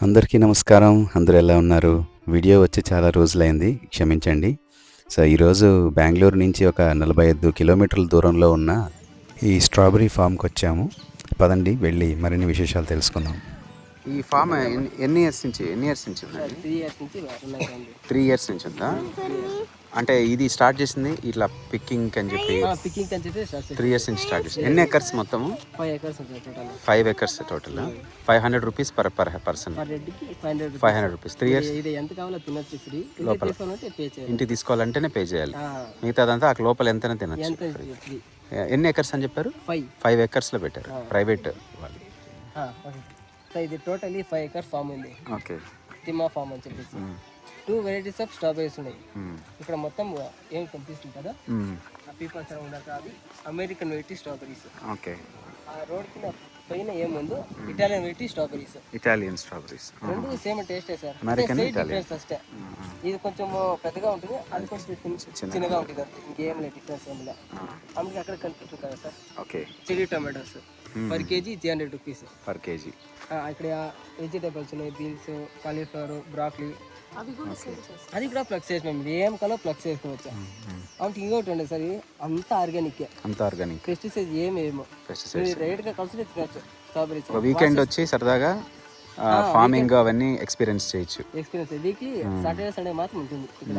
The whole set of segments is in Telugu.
అందరికీ నమస్కారం. అందరూ ఎలా ఉన్నారు? వీడియో వచ్చి చాలా రోజులైంది. క్షమించండి. సో, ఈరోజు బెంగుళూరు నుంచి ఒక 45 కిలోమీటర్ల దూరంలో ఉన్న ఈ స్ట్రాబెర్రీ ఫామ్‌కొచ్చాము. పదండి వెళ్ళి మరిన్ని విశేషాలు తెలుసుకుందాం. ఈ ఫామ్ ఎన్ని ఇయర్స్ నుంచి ఉందండి? 3 ఇయర్స్ నుంచి ఉన్నాయండి. 3 ఇయర్స్ నుంచి ఉందా? అంటే ఇది స్టార్ట్ చేసింది ఇట్లా పిక్కింగ్ అని చెప్పి పికింగ్ అని చెప్పి స్టార్ట్ 3 ఇయర్స్ నుంచి స్టార్ట్ చేసింది. ఎన్ని ఎకర్స్ మొత్తము? 5 acres ఉంటుంది total. 5 acres total. 500 rupees per person. Per హెడ్కి 500 500 రూపీస్. 3 ఇయర్స్ ఇది ఎంత కావాలో తినొచ్చు ఫ్రీ. లోపల. తీసుకోవాలంటే పే చేయాలి. ఇంటికి తీసుకోవాలంటేనే పే చేయాలి. ఆ, మిగతాదంతా ఆ లోపల ఎంతైనా తినచ్చు. ఎంత ఫ్రీ. ఎన్ని ఎకర్స్ అని చెప్పారు? 5. 5 ఎకర్స్లో పెట్టారు ప్రైవేట్ వాళ్ళు. సో ఇది టోటలీ 5 acres ఫామ్ ఉంది. ఓకే. తిమ్మా ఫామ్ అని చెప్పేసి 2 varieties ఆఫ్ స్ట్రాబెరీస్ ఉన్నాయి. ఇక్కడ మొత్తం ఏం కనిపిస్తుంది కదా, ఆ పీపల్స్ ఉన్నారు అది అమెరికన్ వెరైటీ స్ట్రాబెరీస్. ఓకే. ఆ రోడ్ కింద పైన ఏముందో Italian variety strawberries. Italian strawberries. రెండు సేమ్ టేస్టే సార్. American, Italian. డిఫరెన్స్ అಷ್ಟೇ. ఇది కొంచెం పెద్దగా ఉంటుంది, అది కొంచెం చిన్నగా ఉంటుంది అంతే. ఇంకేం లేదు డిఫరెన్స్ ఏం లేదు. అందుకే అక్కడ కనిపిస్తుంది కదా sir. Okay. Cherry tomatoes per KG 300 rupees per KG. ఇక్కడ వెజిటేబుల్స్ ఉన్నాయి, బీన్స్, కాలీఫ్లవర్, బ్రాక్లీ. అది కూడా ప్లగ్ చేసి మేము ఏం కలో ప్లగ్ చేసుకోవచ్చు. అంటే ఇంకోటి ఉండే సార్, అంతా ఆర్గానిక్, అంతా ఆర్గానిక్, పెస్టిసైడ్స్ ఏమేమో రైట్గా కలిసి తినచ్చు. స్ట్రాబెరీస్ ఒక వీకెండ్ వచ్చి సరదాగా ఫార్మింగ్ అవన్నీ ఎక్స్పీరియన్స్ చేయొచ్చు. ఎక్స్పీరియన్స్ వీక్లీ సాటర్డే సండే మాత్రం ఉంటుంది. ఇక్కడ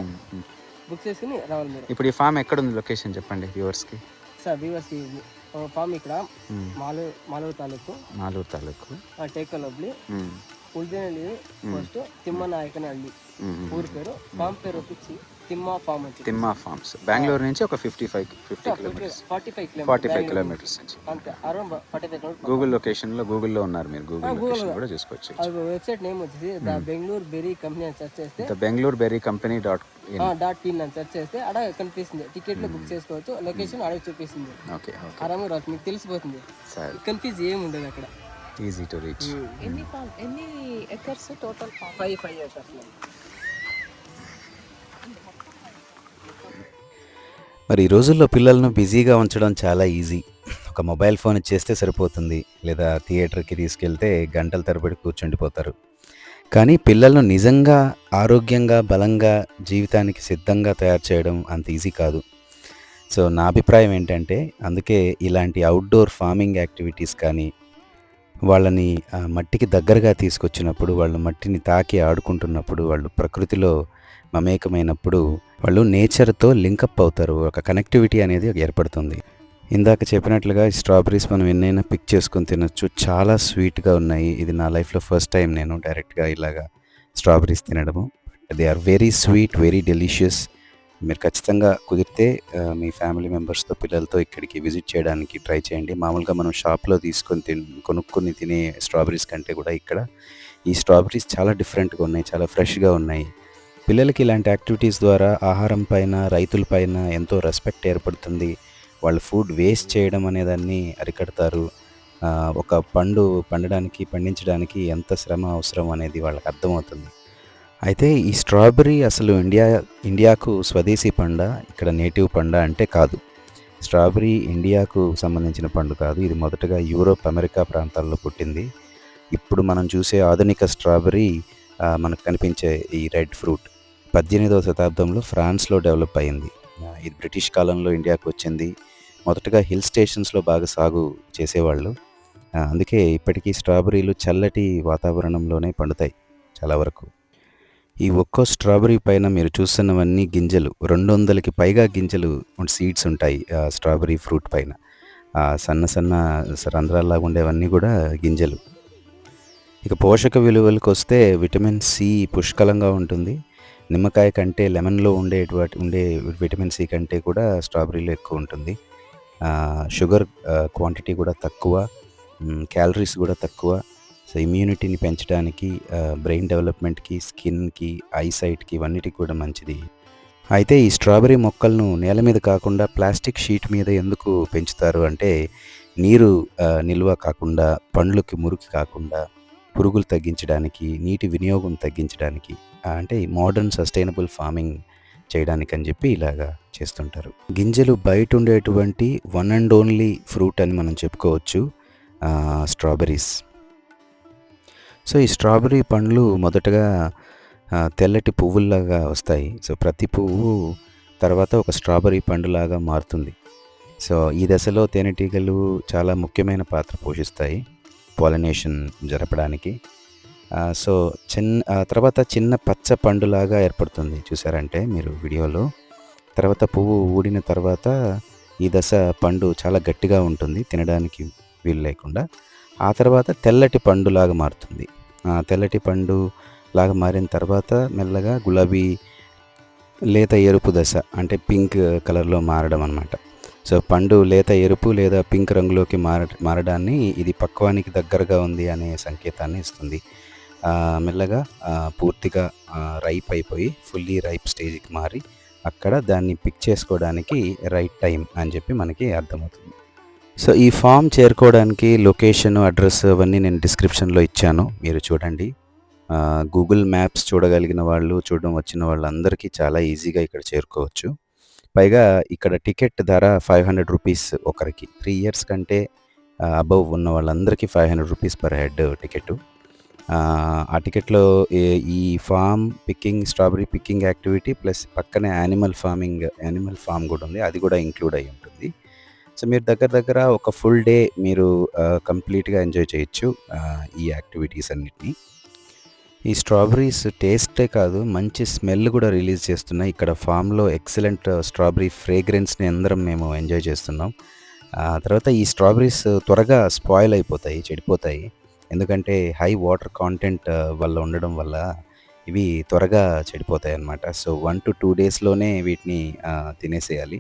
బుక్ చేసుకుని రావాలి మీరు. ఇప్పుడు ఈ ఫామ్ ఎక్కడ ఉంది? లొకేషన్ చెప్పండి వ్యూవర్స్కి. సార్ వ్యూవర్స్కి ఫామ్ ఇక్కడ మాలూరు తాలూకు టేకలొబ్లి ఉల్దినల్లి పోస్ట్ తిమ్మనాయకనహಳ್ಳಿ ఊరి పేరు. ఫామ్ పేరు వచ్చి తిమ్మా ఫామ్ అని. తిమ్మా ఫార్మ్స్ బెంగళూరు నుంచి ఒక 50 కిలోమీటర్స్, 45 కిలోమీటర్స్ నుంచి అంతే. Around 45 kilometres. గూగుల్ లొకేషన్లో ఉన్నారు మీరు. గూగుల్ లొకేషన్ కూడా చూసుకోవచ్చు. అది వెబ్సైట్ నేమ్ వచ్చేసి ద బెంగళూరు బెర్రీ కంపెనీ అని సెర్చ్ చేస్తే, the Bengaluru berry company .in అని సెర్చ్ చేస్తే అక్కడ కనిపిస్తుంది. టికెట్లు బుక్ చేసుకోవచ్చు. లొకేషన్ అక్కడ చూపిస్తుంది. ఓకే. ఆరాము రాదు, మీకు తెలిసిపోతుంది. కన్ఫ్యూజ్ ఏమి ఉండదు అక్కడ. Easy to reach. ఎన్ని ఎకర్స్ టోటల్? 5 acres. మరి ఈ రోజుల్లో పిల్లలను బిజీగా ఉంచడం చాలా ఈజీ. ఒక మొబైల్ ఫోన్ ఇచ్చేస్తే సరిపోతుంది, లేదా థియేటర్‌కి తీసుకెళ్తే గంటల తరబడి కూర్చుండిపోతారు. కానీ పిల్లలను నిజంగా ఆరోగ్యంగా, బలంగా, జీవితానికి సిద్ధంగా తయారు చేయడం అంత ఈజీ కాదు. సో, నా అభిప్రాయం ఏంటంటే, అందుకే ఇలాంటి అవుట్‌డోర్ ఫార్మింగ్ యాక్టివిటీస్ కానీ, వాళ్ళని మట్టికి దగ్గరగా తీసుకొచ్చినప్పుడు, వాళ్ళు మట్టిని తాకి ఆడుకుంటున్నప్పుడు, వాళ్ళు ప్రకృతిలో మమేకమైనప్పుడు వాళ్ళు నేచర్‌తో లింకప్ అవుతారు. ఒక కనెక్టివిటీ అనేది ఏర్పడుతుంది. ఇందాక చెప్పినట్లుగా ఈ స్ట్రాబెర్రీస్ మనం ఎన్నైనా పిక్ చేసుకొని తినొచ్చు. చాలా స్వీట్‌గా ఉన్నాయి. ఇది నా లైఫ్‌లో ఫస్ట్ టైం నేను డైరెక్ట్‌గా ఇలాగా స్ట్రాబెర్రీస్ తినడము. They are very sweet, very delicious. మీరు ఖచ్చితంగా కుదిరితే మీ ఫ్యామిలీ మెంబర్స్‌తో, పిల్లలతో ఇక్కడికి విజిట్ చేయడానికి ట్రై చేయండి. మామూలుగా మనం షాప్‌లో తీసుకొని కొనుక్కొని తినే స్ట్రాబెర్రీస్ కంటే కూడా ఇక్కడ ఈ స్ట్రాబెర్రీస్ చాలా డిఫరెంట్‌గా ఉన్నాయి. చాలా ఫ్రెష్‌గా ఉన్నాయి. పిల్లలకి ఇలాంటి యాక్టివిటీస్ ద్వారా ఆహారం పైన, రైతుల పైన ఎంతో రెస్పెక్ట్ ఏర్పడుతుంది. వాళ్ళు ఫుడ్ వేస్ట్ చేయడం అనేదాన్ని అరికడతారు. ఒక పండించడానికి ఎంత శ్రమ అవసరం అనేది వాళ్ళకి అర్థమవుతుంది. అయితే ఈ స్ట్రాబెర్రీ అసలు ఇండియాకు స్వదేశీ పండా, ఇక్కడ నేటివ్ పండా అంటే కాదు. స్ట్రాబెర్రీ ఇండియాకు సంబంధించిన పండు కాదు. ఇది మొదటగా యూరోప్, అమెరికా ప్రాంతాల్లో పుట్టింది. ఇప్పుడు మనం చూసే ఆధునిక స్ట్రాబెర్రీ, మనకు కనిపించే ఈ రెడ్ ఫ్రూట్ 18వ శతాబ్దంలో ఫ్రాన్స్‌లో డెవలప్ అయింది. ఇది బ్రిటిష్ కాలంలో ఇండియాకు వచ్చింది. మొదటగా హిల్ స్టేషన్స్‌లో బాగా సాగు చేసేవాళ్ళు. అందుకే ఇప్పటికీ స్ట్రాబెర్రీలు చల్లటి వాతావరణంలోనే పండుతాయి చాలా వరకు. ఈ ఒక్కో స్ట్రాబెర్రీ పైన మీరు చూస్తున్నవన్నీ గింజలు. 200కి పైగా గింజలు, సీడ్స్ ఉంటాయి స్ట్రాబెర్రీ ఫ్రూట్ పైన. సన్న రంధ్రాల్లాగా ఉండేవన్నీ కూడా గింజలు. ఇక పోషక విలువలకు వస్తే విటమిన్ సి పుష్కలంగా ఉంటుంది. నిమ్మకాయ కంటే, లెమన్లో ఉండే విటమిన్ సి కంటే కూడా స్ట్రాబెర్రీలో ఎక్కువ ఉంటుంది. షుగర్ క్వాంటిటీ కూడా తక్కువ, క్యాలరీస్ కూడా తక్కువ. సో, ఇమ్యూనిటీని పెంచడానికి, బ్రెయిన్ డెవలప్మెంట్కి, స్కిన్కి, ఐసైట్కి, ఇవన్నిటికి కూడా మంచిది. అయితే ఈ స్ట్రాబెర్రీ మొక్కలను నేల మీద కాకుండా ప్లాస్టిక్ షీట్ మీద ఎందుకు పెంచుతారు అంటే, నీరు నిల్వ కాకుండా, పండ్లకి మురికి కాకుండా, పురుగులు తగ్గించడానికి, నీటి వినియోగం తగ్గించడానికి, అంటే మోడర్న్ సస్టైనబుల్ ఫార్మింగ్ చేయడానికి అని చెప్పి ఇలాగా చేస్తుంటారు. గింజలు బయట ఉండేటువంటి వన్ అండ్ ఓన్లీ ఫ్రూట్ అని మనం చెప్పుకోవచ్చు స్ట్రాబెర్రీస్. సో ఈ స్ట్రాబెర్రీ పండ్లు మొదటగా తెల్లటి పువ్వుల్లాగా వస్తాయి. సో ప్రతి పువ్వు తర్వాత ఒక స్ట్రాబెర్రీ పండులాగా మారుతుంది. సో ఈ దశలో తేనెటీగలు చాలా ముఖ్యమైన పాత్ర పోషిస్తాయి పాలినేషన్ జరపడానికి. సో తర్వాత చిన్న పచ్చ పండులాగా ఏర్పడుతుంది చూసారంటే మీరు వీడియోలో. తర్వాత పువ్వు ఊడిన తర్వాత ఈ దశ పండు చాలా గట్టిగా ఉంటుంది, తినడానికి వీలు లేకుండా. ఆ తర్వాత తెల్లటి పండులాగా మారుతుంది. తెల్లటి పండు లాగా మారిన తర్వాత మెల్లగా గులాబీ లేత ఎరుపు దశ, అంటే పింక్ కలర్లో మారడం అన్నమాట. సో పండు లేత ఎరుపు లేదా పింక్ రంగులోకి మారడాన్ని ఇది పక్వానికి దగ్గరగా ఉంది అనే సంకేతాన్ని ఇస్తుంది. మెల్లగా పూర్తిగా రైప్ అయిపోయి ఫుల్లీ రైప్ స్టేజ్కి మారి అక్కడ దాన్ని పిక్ చేసుకోవడానికి రైట్ టైం అని చెప్పి మనకి అర్థమవుతుంది. సో ఈ ఫామ్ చేరుకోవడానికి లొకేషన్, అడ్రస్ అవన్నీ నేను డిస్క్రిప్షన్లో ఇచ్చాను, మీరు చూడండి. గూగుల్ మ్యాప్స్ చూడగలిగిన వాళ్ళు, చూడడం వచ్చిన వాళ్ళందరికీ చాలా ఈజీగా ఇక్కడ చేరుకోవచ్చు. పైగా ఇక్కడ టికెట్ ధర 500 రూపీస్ ఒకరికి. 3 ఇయర్స్ కంటే అబవ్ ఉన్న వాళ్ళందరికీ 500 రూపీస్ పర్ హెడ్ టికెట్. ఆ టికెట్లో ఈ farm picking, strawberry picking activity plus పక్కనే యానిమల్ ఫామ్ కూడా ఉంది, అది కూడా ఇంక్లూడ్ అయి ఉంటుంది. సో మీరు దగ్గర ఒక ఫుల్ డే మీరు కంప్లీట్గా ఎంజాయ్ చేయొచ్చు ఈ యాక్టివిటీస్ అన్నిటినీ. ఈ స్ట్రాబెర్రీస్ టేస్టే కాదు, మంచి స్మెల్ కూడా రిలీజ్ చేస్తున్నాయి. ఇక్కడ ఫామ్లో ఎక్సలెంట్ స్ట్రాబెర్రీ ఫ్రేగ్రెన్స్ని అందరం మేము ఎంజాయ్ చేస్తున్నాం. తర్వాత ఈ స్ట్రాబెర్రీస్ త్వరగా స్పాయిల్ అయిపోతాయి, చెడిపోతాయి. ఎందుకంటే హై వాటర్ కాంటెంట్ వల్ల ఉండడం వల్ల ఇవి త్వరగా చెడిపోతాయి అన్నమాట. సో 1 to 2 డేస్లోనే వీటిని తినేసేయాలి.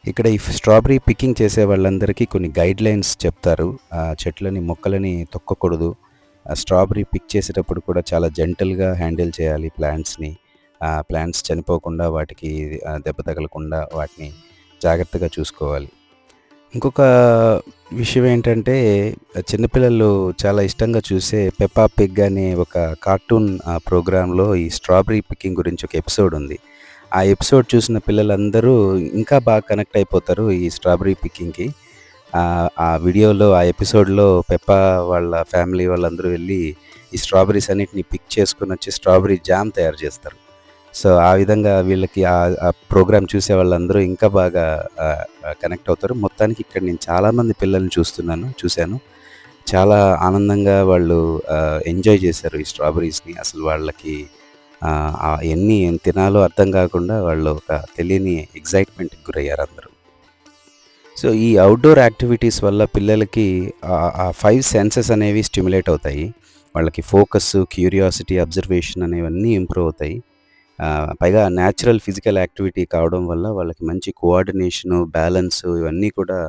ఇక్కడ ఈ స్ట్రాబెర్రీ పికింగ్ చేసే వాళ్ళందరికీ కొన్ని గైడ్ లైన్స్ చెప్తారు. చెట్లని, మొక్కలని తొక్కకూడదు. స్ట్రాబెర్రీ పిక్ చేసేటప్పుడు కూడా చాలా జెంటల్గా హ్యాండిల్ చేయాలి ప్లాంట్స్ని. ప్లాంట్స్ చనిపోకుండా, వాటికి దెబ్బ తగలకుండా వాటిని జాగ్రత్తగా చూసుకోవాలి. ఇంకొక విషయం ఏంటంటే, చిన్నపిల్లలు చాలా ఇష్టంగా చూసే పెప్పా పిగ్ అనే ఒక కార్టూన్ ప్రోగ్రాంలో ఈ స్ట్రాబెర్రీ పికింగ్ గురించి ఒక ఎపిసోడ్ ఉంది. ఆ ఎపిసోడ్ చూసిన పిల్లలందరూ ఇంకా బాగా కనెక్ట్ అయిపోతారు ఈ స్ట్రాబెర్రీ పికింగ్కి. ఆ వీడియోలో, ఆ ఎపిసోడ్లో పెప్పా వాళ్ళ ఫ్యామిలీ వాళ్ళందరూ వెళ్ళి ఈ స్ట్రాబెర్రీస్ అన్నిటిని పిక్ చేసుకుని వచ్చి స్ట్రాబెర్రీ జామ్ తయారు చేస్తారు. సో ఆ విధంగా వీళ్ళకి ఆ ప్రోగ్రామ్ చూసే వాళ్ళందరూ ఇంకా బాగా కనెక్ట్ అవుతారు. మొత్తానికి ఇక్కడ నేను చాలామంది పిల్లల్ని చూశాను. చాలా ఆనందంగా వాళ్ళు ఎంజాయ్ చేశారు ఈ స్ట్రాబెర్రీస్ని. అసలు వాళ్ళకి ఎన్ని తినాలో అర్థం కాకుండా వాళ్ళు ఒక తెలియని ఎగ్జైట్మెంట్కి గురయ్యారు అందరూ. సో ఈ అవుట్డోర్ యాక్టివిటీస్ వల్ల పిల్లలకి ఆ 5 సెన్సెస్ అనేవి స్టిమ్యులేట్ అవుతాయి. వాళ్ళకి ఫోకస్, క్యూరియాసిటీ, అబ్జర్వేషన్ అనేవన్నీ ఇంప్రూవ్ అవుతాయి. పైగా న్యాచురల్ ఫిజికల్ యాక్టివిటీ కావడం వల్ల వాళ్ళకి మంచి కోఆర్డినేషను, బ్యాలెన్సు ఇవన్నీ కూడా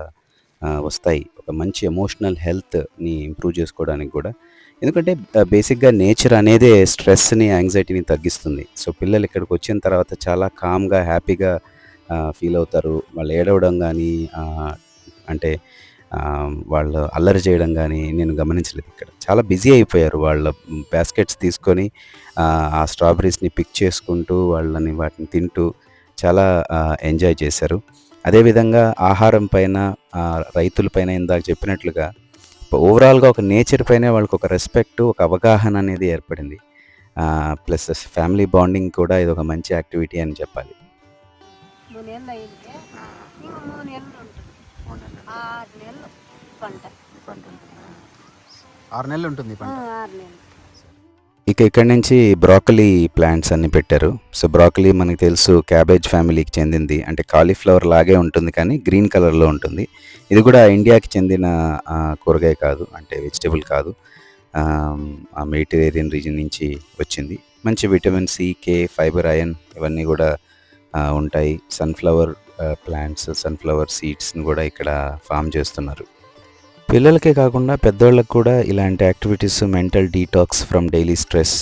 వస్తాయి. ఒక మంచి ఎమోషనల్ హెల్త్ని ఇంప్రూవ్ చేసుకోవడానికి కూడా. ఎందుకంటే బేసిక్గా నేచర్ అనేదే స్ట్రెస్ని, యాంగ్జైటీని తగ్గిస్తుంది. సో పిల్లలు ఇక్కడికి వచ్చిన తర్వాత చాలా కామ్గా, హ్యాపీగా ఫీల్ అవుతారు. వాళ్ళు ఏడవడం కానీ, అంటే వాళ్ళు అల్లరి చేయడం కానీ నేను గమనించలేదు. ఇక్కడ చాలా బిజీ అయిపోయారు. వాళ్ళ బాస్కెట్స్ తీసుకొని ఆ స్ట్రాబెర్రీస్ని పిక్ చేసుకుంటూ వాటిని తింటూ చాలా ఎంజాయ్ చేశారు. అదేవిధంగా ఆహారం పైన, రైతులపైన ఇందాక చెప్పినట్లుగా ఓవరాల్గా ఒక నేచర్ పైన వాళ్ళకి ఒక రెస్పెక్ట్, ఒక అవగాహన అనేది ఏర్పడింది. ప్లస్ ఫ్యామిలీ బాండింగ్ కూడా ఇది ఒక మంచి యాక్టివిటీ అని చెప్పాలి. 3 నెలలు అయింటే ఇంకో 3 నెలలు ఉంటుంది. 6 నెలలు పంట. 6 నెలలు ఉంటుంది పంట. 6 నెలలు. ఇక ఇక్కడి నుంచి బ్రాకలీ ప్లాంట్స్ అన్ని పెట్టారు. సో బ్రాకలీ మనకి తెలుసు క్యాబేజ్ ఫ్యామిలీకి చెందింది. అంటే కాలీఫ్లవర్ లాగే ఉంటుంది కానీ గ్రీన్ కలర్లో ఉంటుంది. ఇది కూడా ఇండియాకి చెందిన కూరగాయ కాదు, అంటే వెజిటేబుల్ కాదు. మెడిటరేనియన్ రీజన్ నుంచి వచ్చింది. మంచి విటమిన్ సి, కే, ఫైబర్, ఐరన్ ఇవన్నీ కూడా ఉంటాయి. సన్ఫ్లవర్ ప్లాంట్స్, సన్ఫ్లవర్ సీడ్స్ని కూడా ఇక్కడ ఫామ్ చేస్తున్నారు. పిల్లలకే కాకుండా పెద్దవాళ్ళకి కూడా ఇలాంటి activities mental detox from daily stress.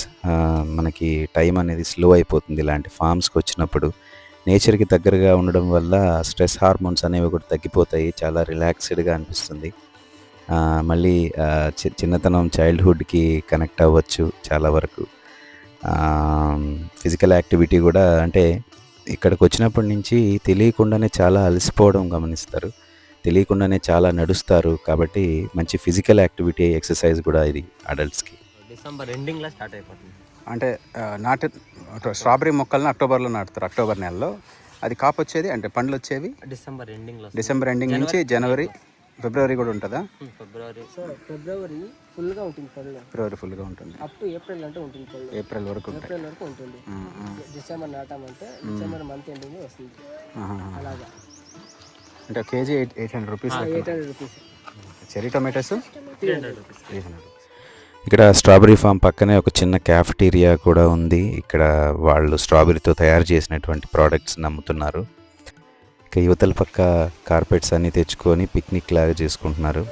మనకి టైం అనేది స్లో అయిపోతుంది ఇలాంటి ఫామ్స్కి వచ్చినప్పుడు. నేచర్కి దగ్గరగా ఉండడం వల్ల స్ట్రెస్ హార్మోన్స్ అనేవి కూడా తగ్గిపోతాయి. చాలా రిలాక్స్డ్గా అనిపిస్తుంది. మళ్ళీ చిన్నతనం, చైల్డ్హుడ్కి కనెక్ట్ అవ్వచ్చు చాలా వరకు. ఫిజికల్ యాక్టివిటీ కూడా, అంటే ఇక్కడికి వచ్చినప్పటి నుంచి తెలియకుండానే చాలా అలసిపోవడం గమనిస్తారు. తెలియకుండానే చాలా నడుస్తారు. కాబట్టి మంచి ఫిజికల్ యాక్టివిటీ, ఎక్సర్సైజ్ కూడా ఇది అడల్ట్స్కి. డిసెంబర్ ఎండింగ్లో స్టార్ట్ అయిపోతుంది. అంటే స్ట్రాబెరీ మొక్కలను అక్టోబర్లో నాటుతారు, అక్టోబర్ నెలలో. అది కాపు వచ్చేది అంటే పండ్లు వచ్చేవి డిసెంబర్ ఎండింగ్లో, డిసెంబర్ ఎండింగ్ నుంచి జనవరి, ఫిబ్రవరి కూడా ఉంటుందా? ఫిబ్రవరి ఫుల్గా ఉంటుంది పళ్ళు, ఫిబ్రవరి ఫుల్గా ఉంటుంది, అప్ టు ఏప్రిల్ అంటే ఉంటుంది పళ్ళు, ఏప్రిల్ వరకు ఉంటాయి. ఏప్రిల్ వరకు ఉంటుంది. డిసెంబర్ నాటామంటే డిసెంబర్ మంత్ ఎండింగ్ వస్తుంది. అలాగా అంటే KG 800 rupees. 800 rupees. Cherry tomatoes 300 rupees. 300. ఇక్కడ స్ట్రాబెరీ ఫామ్ పక్కనే ఒక చిన్న క్యాఫెటీరియా కూడా ఉంది. ఇక్కడ వాళ్ళు స్ట్రాబెరీతో తయారు చేసినటువంటి ప్రోడక్ట్స్ని అమ్ముతున్నారు. ఇక యువతల పక్క కార్పెట్స్ అన్నీ తెచ్చుకొని పిక్నిక్ లాగా చేసుకుంటున్నారు.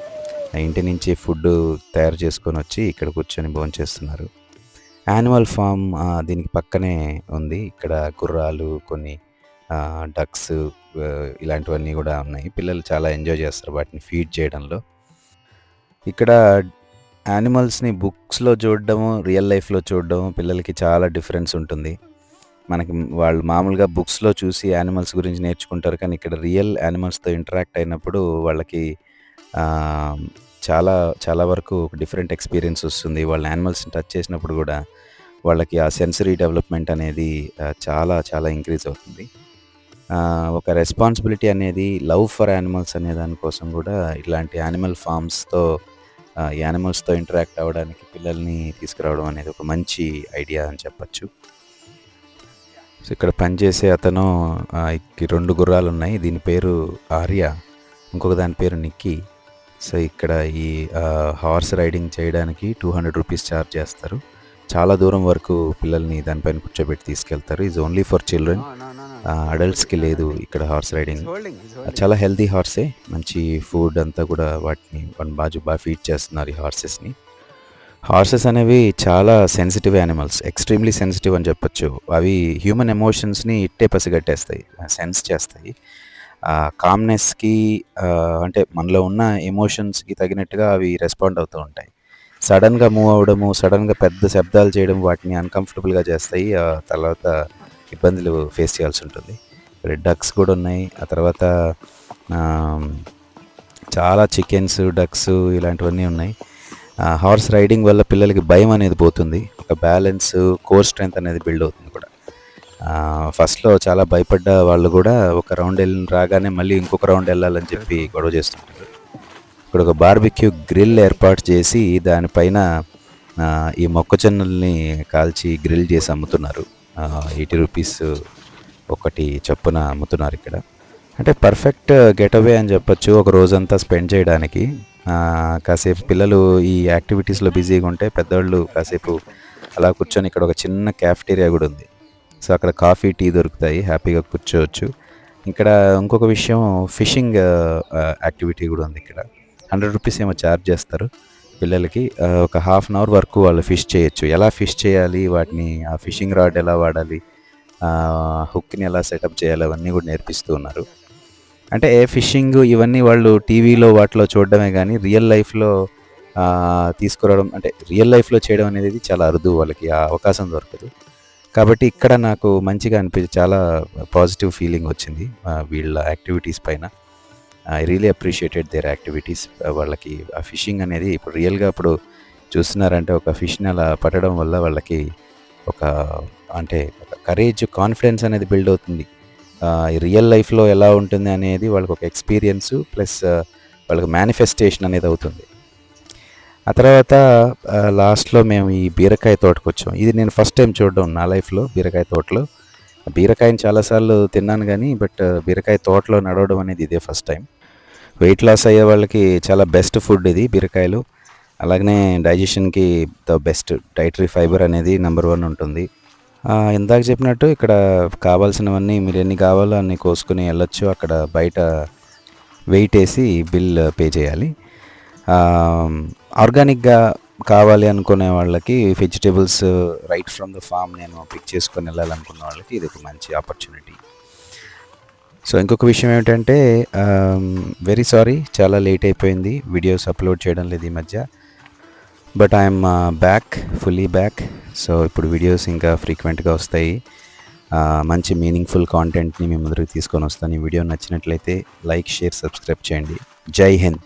ఇంటి నుంచి ఫుడ్ తయారు చేసుకొని వచ్చి ఇక్కడ కూర్చొని భోంచేస్తున్నారు. యానిమల్ ఫామ్ దీనికి పక్కనే ఉంది. ఇక్కడ గుర్రాలు, కొన్ని డక్స్, ఇలాంటివన్నీ కూడా ఉన్నాయి. పిల్లలు చాలా ఎంజాయ్ చేస్తారు వాటిని ఫీడ్ చేయడంలో. ఇక్కడ యానిమల్స్ని బుక్స్లో చూడడము, రియల్ లైఫ్లో చూడడము పిల్లలకి చాలా డిఫరెన్స్ ఉంటుంది. మనకి వాళ్ళు మామూలుగా బుక్స్లో చూసి యానిమల్స్ గురించి నేర్చుకుంటారు, కానీ ఇక్కడ రియల్ యానిమల్స్తో ఇంటరాక్ట్ అయినప్పుడు వాళ్ళకి చాలా చాలా వరకు డిఫరెంట్ ఎక్స్పీరియన్స్ వస్తుంది. వాళ్ళ యానిమల్స్ని టచ్ చేసినప్పుడు కూడా వాళ్ళకి ఆ సెన్సరీ డెవలప్మెంట్ అనేది చాలా చాలా ఇంక్రీజ్ అవుతుంది. ఒక రెస్పాన్సిబిలిటీ అనేది, లవ్ ఫర్ యానిమల్స్ అనే దానికోసం కూడా ఇలాంటి యానిమల్ ఫామ్స్తో యానిమల్స్తో ఇంటరాక్ట్ అవ్వడానికి పిల్లల్ని తీసుకురావడం అనేది ఒక మంచి ఐడియా అని చెప్పచ్చు. సో ఇక్కడ పనిచేసే అతను 2 గుర్రాలు ఉన్నాయి. దీని పేరు ఆర్య, ఇంకొక దాని పేరు నిక్కీ. సో ఇక్కడ ఈ హార్స్ రైడింగ్ చేయడానికి 200 రూపీస్ ఛార్జ్ చేస్తారు. చాలా దూరం వరకు పిల్లల్ని దానిపైన కూర్చోబెట్టి తీసుకెళ్తారు. ఈజ్ ఓన్లీ ఫర్ చిల్డ్రన్, అడల్ట్స్కి లేదు ఇక్కడ హార్స్ రైడింగ్. చాలా హెల్తీ హార్సే, మంచి ఫుడ్ అంతా కూడా వాటిని బాగా ఫీడ్ చేస్తున్నారు ఈ హార్సెస్ని. హార్సెస్ అనేవి చాలా సెన్సిటివ్ యానిమల్స్, ఎక్స్ట్రీమ్లీ సెన్సిటివ్ అని చెప్పొచ్చు. అవి హ్యూమన్ ఎమోషన్స్ని ఇట్టే పసిగట్టేస్తాయి, సెన్స్ చేస్తాయి. కామ్నెస్కి అంటే మనలో ఉన్న ఎమోషన్స్కి తగినట్టుగా అవి రెస్పాండ్ అవుతూ ఉంటాయి. సడన్గా మూవ్ అవ్వడము, సడన్గా పెద్ద శబ్దాలు చేయడం వాటిని అన్కంఫర్టబుల్గా చేస్తాయి. తర్వాత ఇబ్బందులు ఫేస్ చేయాల్సి ఉంటుంది. డక్స్ కూడా ఉన్నాయి. ఆ తర్వాత చాలా చికెన్స్, డక్స్ ఇలాంటివన్నీ ఉన్నాయి. హార్స్ రైడింగ్ వల్ల పిల్లలకి భయం అనేది పోతుంది, ఒక బ్యాలెన్స్, కోర్ స్ట్రెంత్ అనేది బిల్డ్ అవుతుంది కూడా. ఫస్ట్లో చాలా భయపడ్డ వాళ్ళు కూడా ఒక రౌండ్ రాగానే మళ్ళీ ఇంకొక రౌండ్ వెళ్ళాలని చెప్పి గొడవ చేస్తుంటారు. ఇక్కడ ఒక బార్బిక్యూ గ్రిల్ ఏర్పాటు చేసి దానిపైన ఈ మొక్కజొన్నల్ని కాల్చి గ్రిల్ చేసి అమ్ముతున్నారు. 80 రూపీస్ ఒకటి చొప్పున అమ్ముతున్నారు ఇక్కడ. అంటే పర్ఫెక్ట్ గెటవే అని చెప్పొచ్చు ఒక రోజంతా స్పెండ్ చేయడానికి. కాసేపు పిల్లలు ఈ యాక్టివిటీస్లో బిజీగా ఉంటే పెద్దవాళ్ళు కాసేపు అలా కూర్చొని, ఇక్కడ ఒక చిన్న క్యాఫెటీరియా కూడా ఉంది. సో అక్కడ కాఫీ, టీ దొరుకుతాయి, హ్యాపీగా కూర్చోవచ్చు. ఇక్కడ ఇంకొక విషయం, ఫిషింగ్ యాక్టివిటీ కూడా ఉంది ఇక్కడ. 100 రూపీస్ ఏమో ఛార్జ్ చేస్తారు పిల్లలకి. ఒక హాఫ్ అన్ అవర్ వరకు వాళ్ళు ఫిష్ చేయొచ్చు. ఎలా ఫిష్ చేయాలి, వాటిని ఆ ఫిషింగ్ రాడ్ ఎలా వాడాలి, హుక్ని ఎలా సెటప్ చేయాలి, అవన్నీ కూడా నేర్పిస్తూ ఉన్నారు. అంటే ఫిషింగ్ ఇవన్నీ వాళ్ళు టీవీలో వాటిలో చూడడమే కానీ రియల్ లైఫ్లో తీసుకురావడం, అంటే రియల్ లైఫ్లో చేయడం అనేది చాలా అరుదు, వాళ్ళకి ఆ అవకాశం దొరకదు. కాబట్టి ఇక్కడ నాకు మంచిగా అనిపించి చాలా పాజిటివ్ ఫీలింగ్ వచ్చింది వీళ్ళ యాక్టివిటీస్ పైన. I really appreciated there activities. వాళ్ళకి ఆ ఫిషింగ్ అనేది ఇప్పుడు రియల్గా ఇప్పుడు చూస్తున్నారంటే ఒక ఫిష్ని అలా పట్టడం వల్ల వాళ్ళకి ఒక అంటే ఒక కరేజ్, కాన్ఫిడెన్స్ అనేది బిల్డ్ అవుతుంది. రియల్ లైఫ్లో ఎలా ఉంటుంది అనేది వాళ్ళకి ఒక ఎక్స్పీరియన్స్ ప్లస్ వాళ్ళకి మేనిఫెస్టేషన్ అనేది అవుతుంది. ఆ తర్వాత లాస్ట్లో మేము ఈ బీరకాయ తోటకు వచ్చాం. ఇది నేను ఫస్ట్ టైం చూడడం నా లైఫ్లో. బీరకాయ తోటలో బీరకాయని చాలాసార్లు తిన్నాను కానీ బీరకాయ తోటలో నడవడం అనేది ఇదే ఫస్ట్ టైం. వెయిట్ లాస్ అయ్యే వాళ్ళకి చాలా బెస్ట్ ఫుడ్ ఇది బీరకాయలు. అలాగనే డైజెషన్కి ద బెస్ట్ డైటరీ ఫైబర్ అనేది నెంబర్ 1 ఉంటుంది. ఇందాక చెప్పినట్టు ఇక్కడ కావాల్సినవన్నీ మీరు ఎన్ని కావాలో అన్ని కోసుకుని వెళ్ళొచ్చు. అక్కడ బయట వెయిట్ వేసి బిల్ పే చేయాలి. ఆర్గానిక్గా కావాలి అనుకునే వాళ్ళకి vegetables right from the farm నేను పిక్ చేసుకొని వెళ్ళాలనుకున్న వాళ్ళకి ఇది ఒక మంచి ఆపర్చునిటీ. సో ఇంకొక విషయం ఏమిటంటే వెరీ సారీ, చాలా లేట్ అయిపోయింది, వీడియోస్ అప్లోడ్ చేయడం లేదు ఈ మధ్య. But I'm back, fully back. So ఇప్పుడు వీడియోస్ ఇంకా ఫ్రీక్వెంట్గా వస్తాయి. మంచి మీనింగ్ఫుల్ కాంటెంట్ని మీ ముందుకు తీసుకొని వస్తాను. ఈ వీడియో నచ్చినట్లయితే లైక్, షేర్, సబ్స్క్రైబ్ చేయండి. జై హింద్.